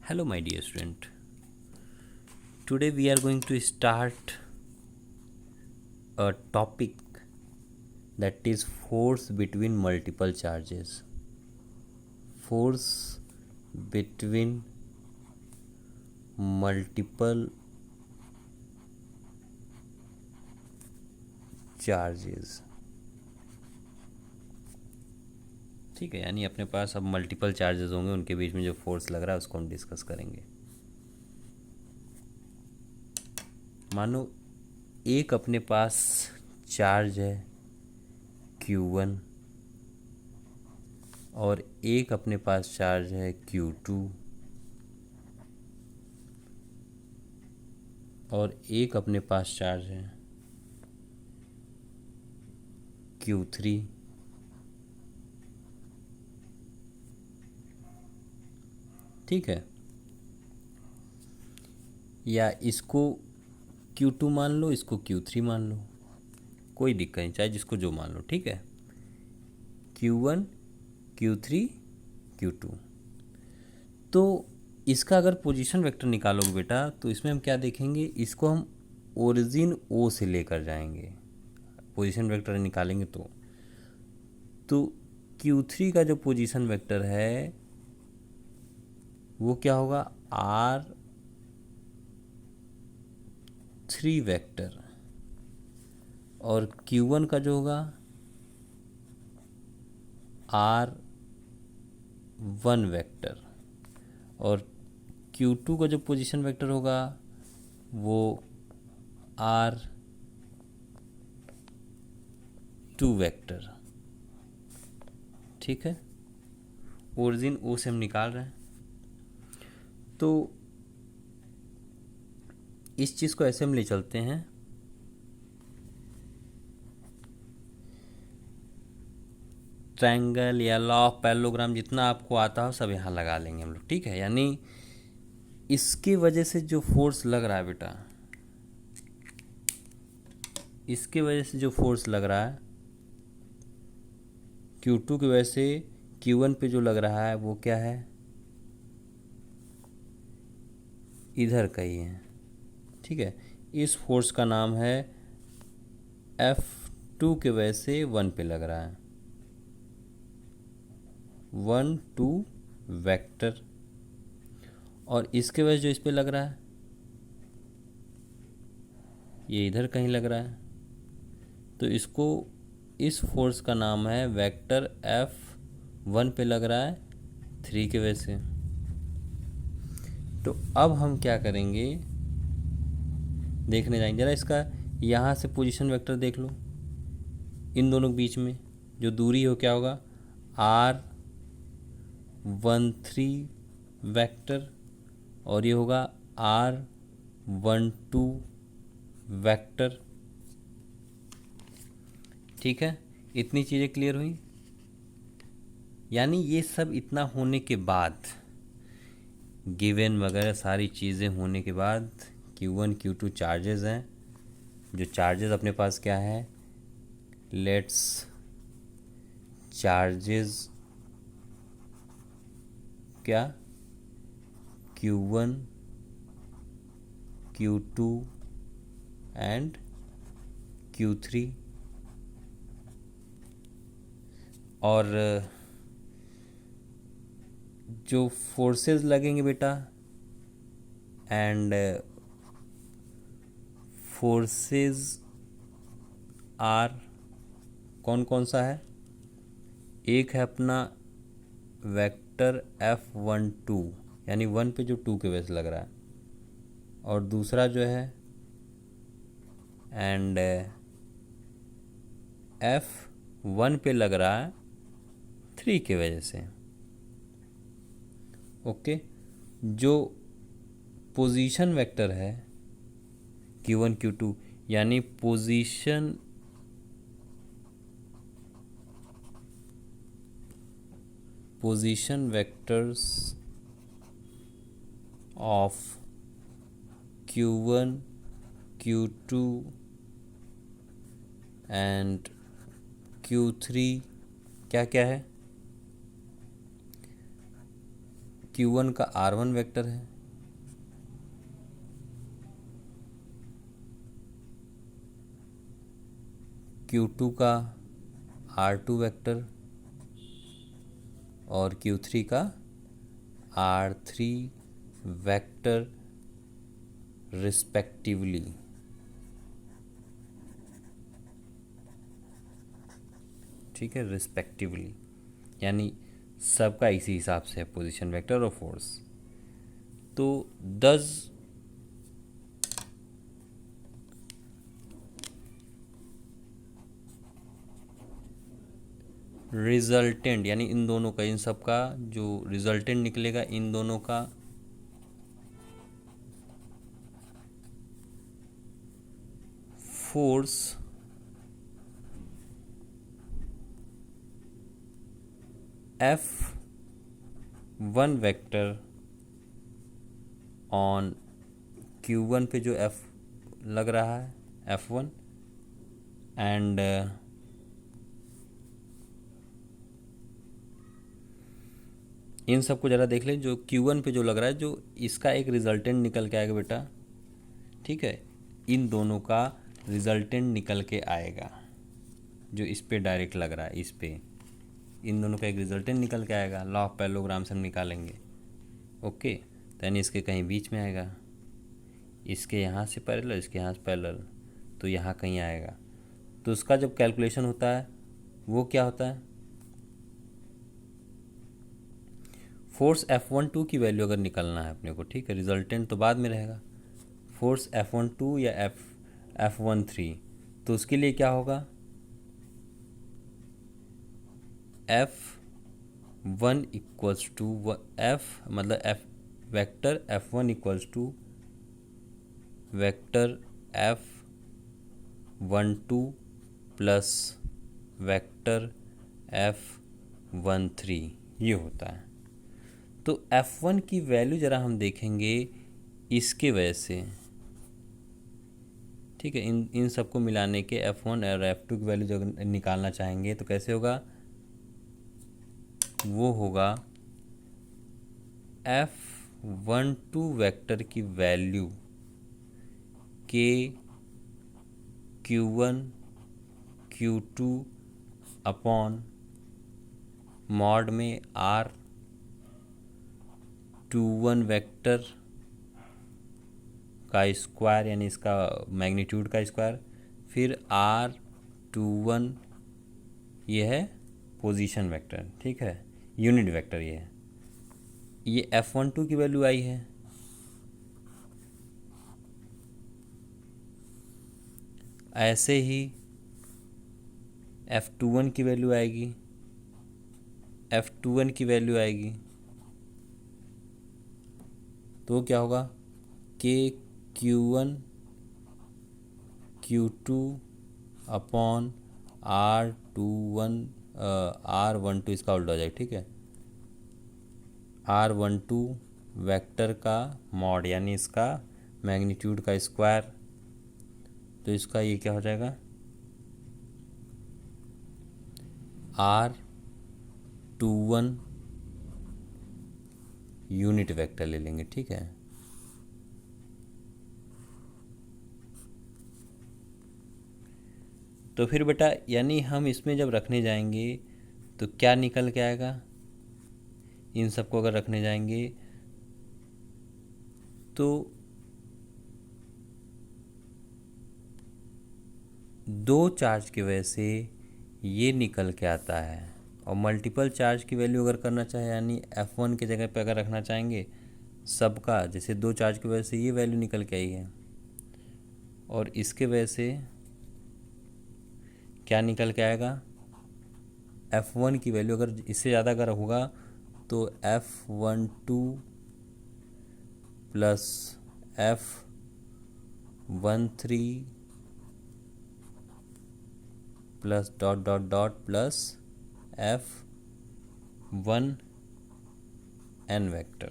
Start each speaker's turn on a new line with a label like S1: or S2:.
S1: Hello, my dear student. Today we are going to start a topic that is force between multiple charges. Force between multiple charges. ठीक है, यानी अपने पास अब multiple charges होंगे, उनके बीच में जो फोर्स लग रहा है उसको हम डिस्कस करेंगे। मानो एक अपने पास चार्ज है Q1 और एक अपने पास चार्ज है Q2 और एक अपने पास चार्ज है Q3। ठीक है, या इसको Q2 मान लो, इसको Q3 मान लो, कोई दिक्कत नहीं, चाहे जिसको जो मान लो। ठीक है, Q1 Q3 Q2। तो इसका अगर पोजीशन वेक्टर निकालोगे बेटा, तो इसमें हम क्या देखेंगे, इसको हम ओरिजिन O से लेकर जाएंगे। पोजीशन वेक्टर निकालेंगे तो Q3 का जो पोजीशन वेक्टर है वो क्या होगा, R3 वेक्टर, और Q1 का जो होगा R1 वेक्टर, और Q2 का जो पोजीशन वेक्टर होगा वो R2 वेक्टर। ठीक है, ओरिजिन O से हम निकाल रहे हैं। तो इस चीज़ को ऐसे हम ले चलते हैं, ट्रायंगल या लॉ ऑफ पैरेललोग्राम जितना आपको आता हो सब यहाँ लगा लेंगे हम लोग। ठीक है, यानी इसकी वजह से जो फोर्स लग रहा है बेटा, इसके वजह से जो फोर्स लग रहा है Q2 की वजह से Q1 पे जो लग रहा है वो क्या है, इधर का ही है। ठीक है, इस फोर्स का नाम है F2 के वजह से 1 पे लग रहा है, 1 2 वेक्टर, और इसके वजह से जो इस पे लग रहा है ये इधर कहीं लग रहा है, तो इसको, इस फोर्स का नाम है वेक्टर F1 पे लग रहा है 3 के वजह से। तो अब हम क्या करेंगे, देखने जाएंगे, जरा इसका यहाँ से पोजीशन वेक्टर देख लो, इन दोनों के बीच में जो दूरी हो क्या होगा, R13 वेक्टर, और ये होगा R12 वेक्टर। ठीक है, इतनी चीज़ें क्लियर हुई। यानी ये सब इतना होने के बाद, गिवन वगैरह सारी चीज़ें होने के बाद, Q1 Q2 चार्जेस हैं, जो चार्जेस अपने पास क्या है, लेट्स चार्जेस क्या, Q1 Q2 एंड Q3, और जो फोर्सेस लगेंगे बेटा, एंड फोर्सेस आर कौन कौन सा है, एक है अपना वेक्टर F12 यानी 1 पे जो 2 के वजह से लग रहा है, और दूसरा जो है एंड F1 पे लग रहा है 3 के वजह से। ओके, जो पोजीशन वेक्टर है Q1 Q2 यानी position vectors of Q1 Q2 and Q3 क्या क्या है, Q1 का R1 वेक्टर है, Q2 का R2 वेक्टर और Q3 का R3 वेक्टर रिस्पेक्टिवली। ठीक है, रिस्पेक्टिवली यानी सबका इसी हिसाब से है पोजीशन वेक्टर और फोर्स। तो डज रिजल्टेंट यानी इन दोनों का, इन सब का जो रिजल्टेंट निकलेगा इन दोनों का force F1 vector on Q1 पे जो F लग रहा है F1 एंड इन सब को ज़रा देख लें। जो Q1 पे जो लग रहा है, जो इसका एक रिजल्टेंट निकल के आएगा बेटा, ठीक है, इन दोनों का रिजल्टेंट निकल के आएगा जो इस पे डायरेक्ट लग रहा है, इस पे इन दोनों का एक रिजल्टेंट निकल के आएगा। लॉ ऑफ पैरेललोग्राम से हम निकालेंगे। ओके, तो यानी इसके कहीं बीच में आएगा, इसके यहाँ से पैरेलल, इसके यहाँ से पैरेलल, तो यहाँ कहीं आएगा। तो उसका जब कैलकुलेशन होता है वो क्या होता है, फोर्स F12 की वैल्यू अगर निकालना है अपने को, ठीक है, रिजल्टेंट तो बाद में रहेगा, फोर्स F12 या F13, तो उसके लिए क्या होगा, F1 इक्वल्स टू F मतलब F vector F1 equals to vector F12 plus vector F13, ये होता है। तो F1 की वैल्यू ज़रा हम देखेंगे इसके वजह से, ठीक है, इन सबको मिलाने के F1 और F2 की वैल्यू जब निकालना चाहेंगे तो कैसे होगा, वो होगा F12 वेक्टर की वैल्यू के Q1 Q2 अपॉन मॉड में R21 वेक्टर का स्क्वायर यानी इसका मैग्नीट्यूड का स्क्वायर, फिर R21 ये है पोजीशन वेक्टर, ठीक है, यूनिट वेक्टर ये F12 की वैल्यू आई है। ऐसे ही F21 की वैल्यू आएगी, F21 की वैल्यू आएगी, तो क्या होगा, के Q1 Q2 अपॉन R12 इसका उल्टा हो जाएगा, ठीक है, R12 वेक्टर का मॉड यानी इसका मैग्नीट्यूड का स्क्वायर, तो इसका ये क्या हो जाएगा, R21 यूनिट वेक्टर ले लेंगे, ठीक है। तो फिर बेटा यानी हम इसमें जब रखने जाएंगे तो क्या निकल के आएगा, इन सबको अगर रखने जाएंगे तो दो चार्ज की वजह से ये निकल के आता है, और मल्टीपल चार्ज की वैल्यू अगर करना चाहे यानी F1 की जगह पे अगर रखना चाहेंगे सबका, जैसे दो चार्ज की वजह से ये वैल्यू निकल के आई है, और इसके वजह से क्या निकल के आएगा, F1 की वैल्यू अगर इससे ज़्यादा अगर होगा तो F12 plus F13 plus dot dot dot plus F1n vector.